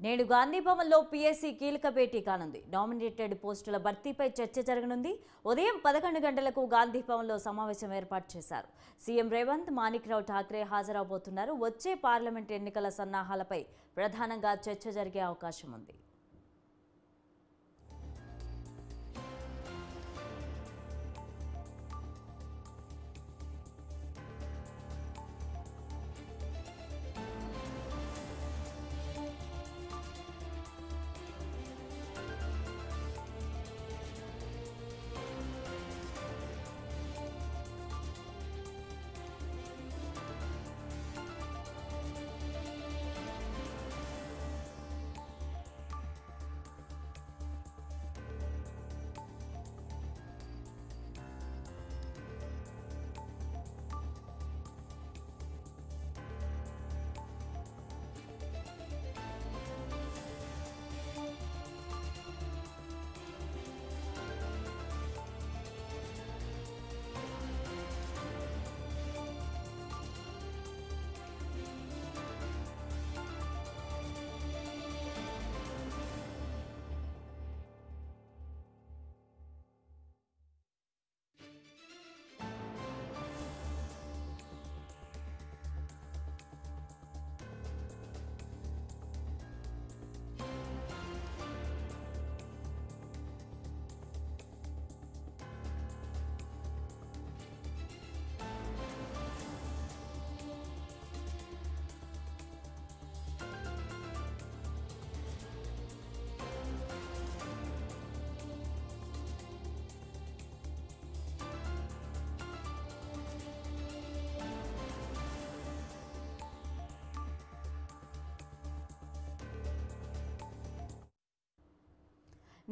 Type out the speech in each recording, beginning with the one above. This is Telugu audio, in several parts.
నేడు గాంధీ భవన్లో పీఎస్సీ కీలక భేటీ కానుంది. నామినేటెడ్ పోస్టుల భర్తీపై చర్చ జరగనుంది. ఉదయం 11 గంటలకు గాంధీ భవన్లో సమావేశం ఏర్పాటు చేశారు. సీఎం రేవంత్, మాణిక్రావు ఠాక్రే హాజరవబోతున్నారు. వచ్చే పార్లమెంట్ ఎన్నికల సన్నాహాలపై ప్రధానంగా చర్చ జరిగే అవకాశం ఉంది.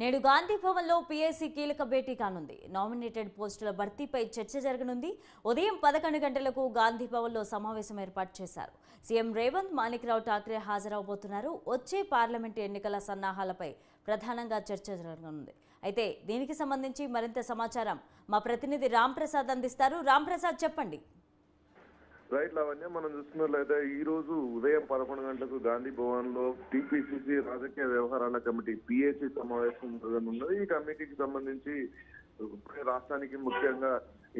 నేడు గాంధీ భవన్లో పీఎస్సీ కీలక భేటీ కానుంది. నామినేటెడ్ పోస్టుల భర్తీపై చర్చ జరగనుంది. ఉదయం 11 గంటలకు గాంధీ భవన్లో సమావేశం ఏర్పాటు చేశారు. సీఎం రేవంత్, మాణిక్రావు ఠాక్రే హాజరవబోతున్నారు. వచ్చే పార్లమెంటు ఎన్నికల సన్నాహాలపై ప్రధానంగా చర్చ జరగనుంది. అయితే దీనికి సంబంధించి మరింత సమాచారం మా ప్రతినిధి రాంప్రసాద్ అందిస్తారు. రాంప్రసాద్, చెప్పండి. రైట్ లావణ్య, మనం చూస్తున్నట్లయితే ఈ రోజు ఉదయం 11 గంటలకు గాంధీ భవన్ లో టీపీసీసీ రాజకీయ వ్యవహారాల కమిటీ పిఎస్సీ సమావేశం జరగనున్నది. ఈ కమిటీకి సంబంధించి రాష్ట్రానికి ముఖ్యంగా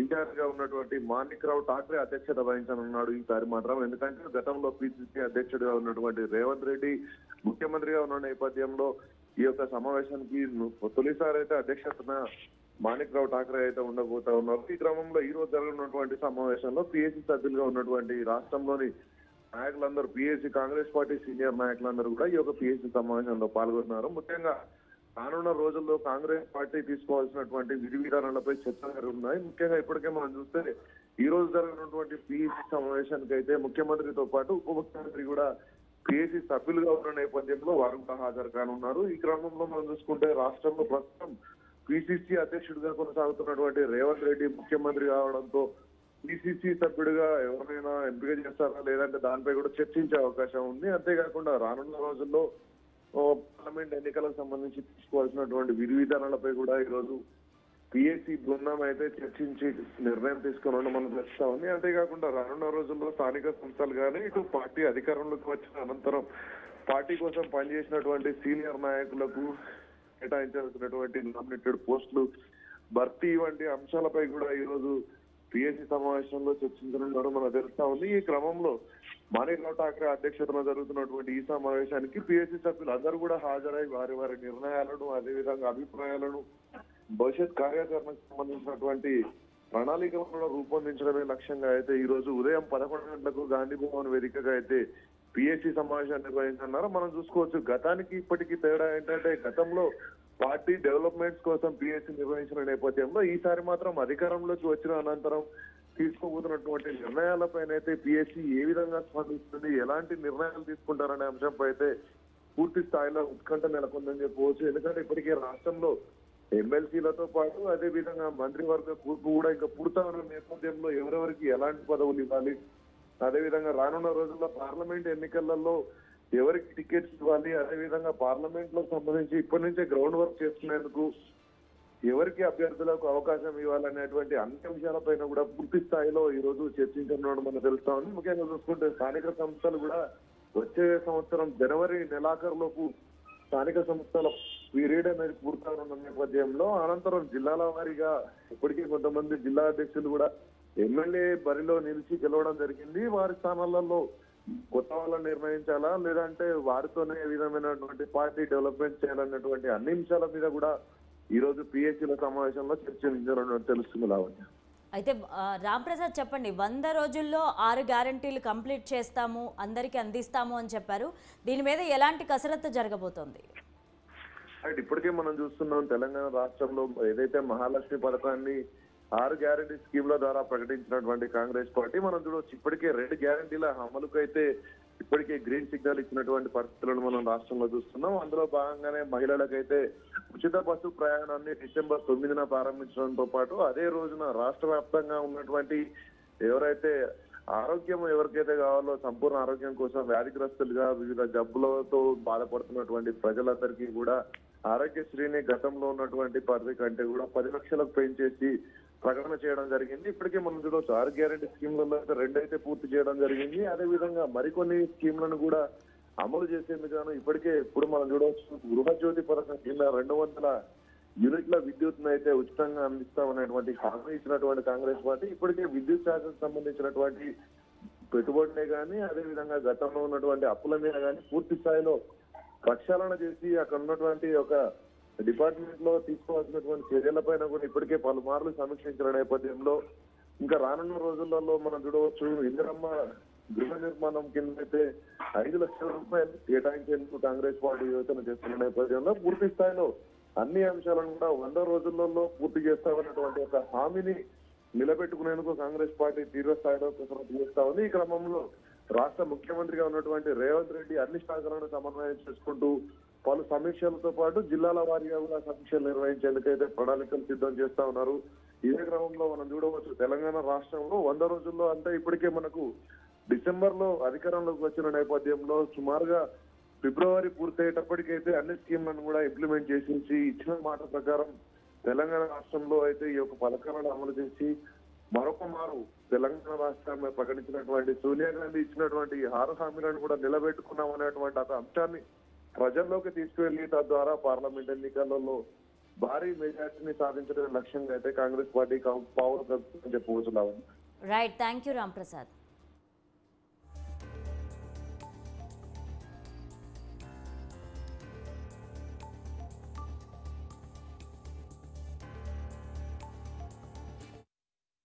ఇన్ఛార్జ్ గా ఉన్నటువంటి మాణిక్రావు ఠాక్రే అధ్యక్షత వహించనున్నాడు ఈసారి మాత్రం. ఎందుకంటే గతంలో పిసిసి అధ్యక్షుడిగా ఉన్నటువంటి రేవంత్ రెడ్డి ముఖ్యమంత్రిగా ఉన్న నేపథ్యంలో ఈ యొక్క సమావేశానికి తొలిసారి అయితే అధ్యక్షతన మాణిక్రావు ఠాక్రే అయితే ఉండబోతా ఉన్నారు. ఈ క్రమంలో ఈ రోజు జరగనున్నటువంటి సమావేశంలో పిఎస్సీ సభ్యులుగా ఉన్నటువంటి రాష్ట్రంలోని నాయకులందరూ, పిఎస్సీ కాంగ్రెస్ పార్టీ సీనియర్ నాయకులందరూ కూడా ఈ యొక్క పిఎస్సీ సమావేశంలో పాల్గొన్నారు. ముఖ్యంగా రానున్న రోజుల్లో కాంగ్రెస్ పార్టీ తీసుకోవాల్సినటువంటి విధి విధానాలపై చర్చలు జరుగుతున్నాయి. ముఖ్యంగా ఇప్పటికే మనం చూస్తే ఈ రోజు జరగనున్నటువంటి పిఎస్సీ సమావేశానికి అయితే ముఖ్యమంత్రితో పాటు ఉప ముఖ్యమంత్రి కూడా పిఎస్సీ సభ్యులుగా ఉన్న నేపథ్యంలో వారు కూడా హాజరు కానున్నారు. ఈ క్రమంలో మనం చూసుకుంటే రాష్ట్రంలో ప్రస్తుతం పిసిసి అధ్యక్షుడిగా కొనసాగుతున్నటువంటి రేవంత్ రెడ్డి ముఖ్యమంత్రి కావడంతో పిసిసి సభ్యుడిగా ఎవరైనా ఎంపిక చేస్తారా లేదంటే దానిపై కూడా చర్చించే అవకాశం ఉంది. అంతేకాకుండా రానున్న రోజుల్లో పార్లమెంట్ ఎన్నికలకు సంబంధించి తీసుకోవాల్సినటువంటి విధి విధానాలపై కూడా ఈరోజు పిఎస్సీ బృందం అయితే చర్చించి నిర్ణయం తీసుకుని మనం తెలుస్తా ఉంది. అంతేకాకుండా రానున్న రోజుల్లో స్థానిక సంస్థలు కానీ ఇటు పార్టీ అధికారంలోకి వచ్చిన అనంతరం పార్టీ కోసం పనిచేసినటువంటి సీనియర్ నాయకులకు కేటాయించాల్సినటువంటి నామినేటెడ్ పోస్టులు భర్తీ వంటి అంశాలపై కూడా ఈ రోజు పిఎస్సీ సమావేశంలో చర్చించనున్నారు మనకు తెలుస్తా ఉంది. ఈ క్రమంలో మాణిక్రావు ఠాక్రే అధ్యక్షతన జరుగుతున్నటువంటి ఈ సమావేశానికి పిఎస్సీ సభ్యులు అందరూ కూడా హాజరై వారి వారి నిర్ణయాలను, అదేవిధంగా అభిప్రాయాలను, భవిష్యత్ కార్యాచరణకు సంబంధించినటువంటి ప్రణాళికలను రూపొందించడమే లక్ష్యంగా అయితే ఈ రోజు ఉదయం 11 గంటలకు గాంధీ భవన్ వేదికగా అయితే పిఎస్సీ సమావేశాన్ని నిర్వహించన్నారు. మనం చూసుకోవచ్చు, గతానికి ఇప్పటికీ తేడా ఏంటంటే గతంలో పార్టీ డెవలప్మెంట్స్ కోసం పిఎస్సీ నిర్వహించిన నేపథ్యంలో ఈసారి మాత్రం అధికారంలోకి వచ్చిన అనంతరం తీసుకోబోతున్నటువంటి నిర్ణయాలపైన అయితే పిఎస్సీ ఏ విధంగా స్పందిస్తుంది, ఎలాంటి నిర్ణయాలు తీసుకుంటారనే అంశంపై అయితే పూర్తి స్థాయిలో ఉత్కంఠ నెలకొందని చెప్పవచ్చు. ఎందుకంటే ఇప్పటికే రాష్ట్రంలో ఎమ్మెల్సీలతో పాటు అదే విధంగా మంత్రివర్గ కూర్పు కూడా ఇంకా పూర్తా ఉన్న నేపథ్యంలో ఎవరెవరికి ఎలాంటి పదవులు ఇవ్వాలి, అదేవిధంగా రానున్న రోజుల్లో పార్లమెంట్ ఎన్నికలలో ఎవరికి టికెట్స్ ఇవ్వాలి, అదేవిధంగా పార్లమెంట్ లో సంబంధించి ఇప్పటి నుంచే గ్రౌండ్ వర్క్ చేసుకునేందుకు ఎవరికి అభ్యర్థులకు అవకాశం ఇవ్వాలనేటువంటి అన్ని అంశాలపైన కూడా పూర్తి స్థాయిలో ఈ రోజు చర్చించడం మనకు తెలుస్తా ఉంది. ముఖ్యంగా చూసుకుంటే స్థానిక సంస్థలు కూడా వచ్చే సంవత్సరం జనవరి నెలాఖరులోపు స్థానిక సంస్థల పీరియడ్ అనేది పూర్తవనున్న నేపథ్యంలో అనంతరం జిల్లాల వారీగా ఇప్పటికీ కొంతమంది జిల్లా అధ్యక్షులు కూడా ఎమ్మెల్యే బరిలో నిలిచి గెలవడం జరిగింది. వారి స్థానాలలో కొత్త వాళ్ళని నిర్ణయించాలా లేదంటే వారితోనే ఏ విధమైనటువంటి పార్టీ డెవలప్మెంట్ చేయాలన్నటువంటి అన్ని అంశాల మీద కూడా ఈ రోజు పిఎస్సీల సమావేశంలో చర్చించాలని తెలుస్తుంది లావణ్య. అయితే రాంప్రసాద్ చెప్పండి, 100 రోజుల్లో 6 గ్యారంటీలు కంప్లీట్ చేస్తాము, అందరికీ అందిస్తాము అని చెప్పారు. దీని మీద ఎలాంటి కసరత్తు జరగబోతోంది? ఇప్పటికే మనం చూస్తున్నాం తెలంగాణ రాష్ట్రంలో ఏదైతే మహాలక్ష్మి పథకాన్ని 6 గ్యారంటీ స్కీమ్ల ద్వారా ప్రకటించినటువంటి కాంగ్రెస్ పార్టీ మనం చూడవచ్చు ఇప్పటికే 2 గ్యారంటీల అమలుకు అయితే ఇప్పటికే గ్రీన్ సిగ్నల్ ఇచ్చినటువంటి పరిస్థితులను మనం రాష్ట్రంలో చూస్తున్నాం. అందులో భాగంగానే మహిళలకైతే ఉచిత బస్సు ప్రయాణాన్ని డిసెంబర్ 9న ప్రారంభించడంతో పాటు అదే రోజున రాష్ట్ర వ్యాప్తంగా ఉన్నటువంటి ఎవరైతే ఆరోగ్యం ఎవరికైతే కావాలో సంపూర్ణ ఆరోగ్యం కోసం వ్యాధిగ్రస్తులుగా వివిధ జబ్బులతో బాధపడుతున్నటువంటి ప్రజలందరికీ కూడా ఆరోగ్యశ్రీని గతంలో ఉన్నటువంటి పరిధి కంటే కూడా 10 లక్షలకు పెంచేసి ప్రకటన చేయడం జరిగింది. ఇప్పటికే మనం చూడవచ్చు 6 గ్యారెంటీ స్కీమ్లలో అయితే 2 అయితే పూర్తి చేయడం జరిగింది. అదే విధంగా మరికొన్ని స్కీమ్లను కూడా అమలు చేసేందుకు ఇప్పటికే ఇప్పుడు మనం చూడవచ్చు గృహజ్యోతి పథకం కింద 200 యూనిట్ల విద్యుత్ను అయితే ఉచితంగా అందిస్తామనేటువంటి హామీ ఇచ్చినటువంటి కాంగ్రెస్ పార్టీ ఇప్పటికే విద్యుత్ శాఖకు సంబంధించినటువంటి పెట్టుబడులే కానీ అదే విధంగా గతంలో ఉన్నటువంటి అప్పుల మీద కానీ పూర్తి స్థాయిలో ప్రక్షాళన చేసి అక్కడ ఉన్నటువంటి ఒక డిపార్ట్మెంట్ లో తీసుకోవాల్సినటువంటి చర్యలపైన కూడా ఇప్పటికే పలుమార్లు సమీక్షించిన నేపథ్యంలో ఇంకా రానున్న రోజులలో మనం చూడవచ్చు ఇందిరమ్మ గృహ నిర్మాణం కింద అయితే 5 లక్షల రూపాయలు కేటాయించేందుకు కాంగ్రెస్ పార్టీ యోచన చేస్తున్న నేపథ్యంలో పూర్తి స్థాయిలో అన్ని అంశాలను కూడా 100 రోజులలో పూర్తి చేస్తామన్నటువంటి ఒక హామీని నిలబెట్టుకునేందుకు కాంగ్రెస్ పార్టీ తీవ్ర స్థాయిలో కసరత్తు చేస్తా ఉంది. ఈ క్రమంలో రాష్ట్ర ముఖ్యమంత్రిగా ఉన్నటువంటి రేవంత్ రెడ్డి అన్ని శాఖలను సమన్వయం చేసుకుంటూ పలు సమీక్షలతో పాటు జిల్లాల వారీగా కూడా సమీక్షలు నిర్వహించేందుకైతే ప్రణాళికలు సిద్ధం చేస్తా ఉన్నారు. ఇదే క్రమంలో మనం చూడవచ్చు తెలంగాణ రాష్ట్రంలో 100 రోజుల్లో అంటే ఇప్పటికే మనకు డిసెంబర్ లో అధికారంలోకి వచ్చిన నేపథ్యంలో సుమారుగా ఫిబ్రవరి పూర్తయ్యేటప్పటికైతే అన్ని స్కీమ్లను కూడా ఇంప్లిమెంట్ చేసి ఇచ్చిన మాట ప్రకారం తెలంగాణ రాష్ట్రంలో అయితే ఈ యొక్క పథకాలను అమలు చేసి మరొక మారు తెలంగాణ రాష్ట్రాన్ని ప్రకటించినటువంటి సోనియా గాంధీ ఇచ్చినటువంటి 6 హామీలను కూడా నిలబెట్టుకున్నాం అనేటువంటి ఒక అంశాన్ని ప్రజల్లోకి తీసుకువెళ్లి తద్వారా పార్లమెంట్ ఎన్నికలలో భారీ మెజార్టీని సాధించడం లక్ష్యంగా అయితే కాంగ్రెస్ పార్టీ పావులు కలుపుతుందని చెప్పవచ్చు. Right, thank you Ramprasad.